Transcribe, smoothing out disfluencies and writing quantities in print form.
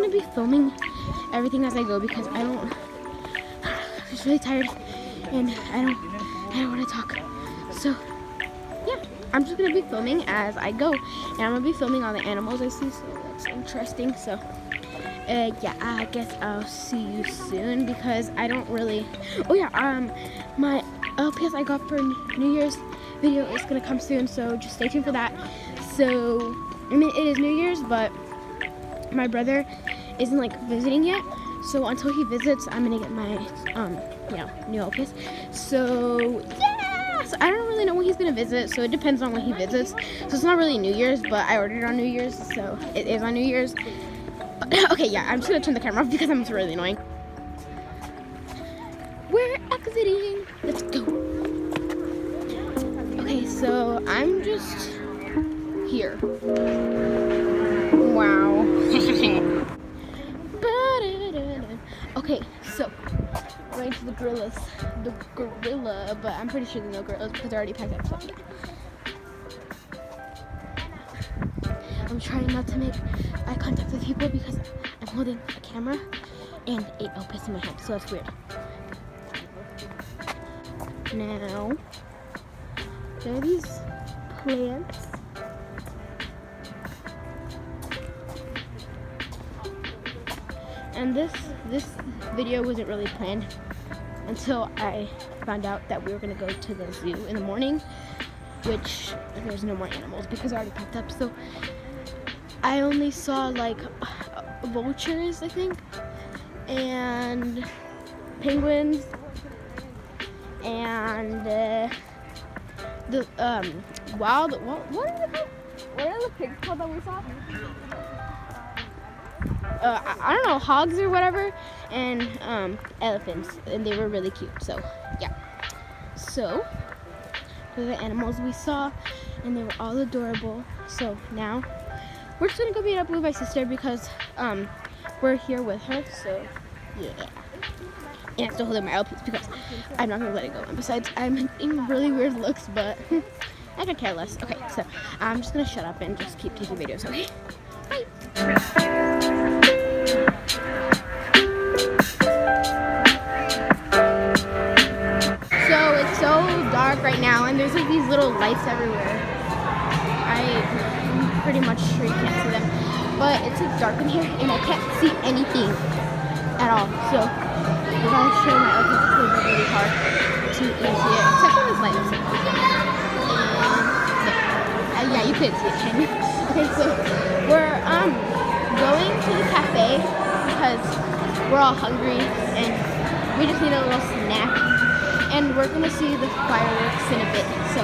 gonna be filming everything as I go because I'm just really tired and I don't want to talk. So yeah, I'm just gonna be filming as I go, and I'm gonna be filming all the animals I see. So that's interesting. So yeah, I guess I'll see you soon because I don't really. Oh yeah, my LPS I got for New Year's video is gonna come soon, so just stay tuned for that. So I mean, it is New Year's, but my brother isn't like visiting yet. So until he visits, I'm gonna get my new LPS. So yeah, so I don't really know when he's gonna visit. So it depends on when he visits. So it's not really New Year's, but I ordered on New Year's, so it is on New Year's. Okay, yeah, I'm just gonna turn the camera off because I'm really annoying. We're exiting. Let's go. Okay, so I'm just here. Wow. Okay, so going to the gorillas. The gorilla, but I'm pretty sure there's no gorillas because I already packed up stuff. I'm trying not to make eye contact with people because I'm holding a camera and 8 LPS in my hand, so that's weird. Now, there are these plants. And this video wasn't really planned until I found out that we were gonna go to the zoo in the morning, which there's no more animals because I already packed up. So I only saw like vultures, I think, and penguins, and the wild. What are they called? What are the pigs called that we saw? I don't know, hogs or whatever, and elephants, and they were really cute. So yeah, so those are the animals we saw, and they were all adorable. So now we're just gonna go meet up with my sister because we're here with her. So yeah, and I'm still holding my LPs because I'm not gonna let it go. And besides, I'm in really weird looks, but I could care less. Okay, so I'm just gonna shut up and just keep taking videos. Okay, bye. Dark right now, and there's like these little lights everywhere. I'm pretty much sure you can't see them, but it's like dark in here and I can't see anything at all. So if I show my outfit, it's going to be really hard to even see it, except for this light. And yeah, you could see it, can you? Okay, so we're going to the cafe because we're all hungry and we just need a little snack. And we're gonna see the fireworks in a bit, so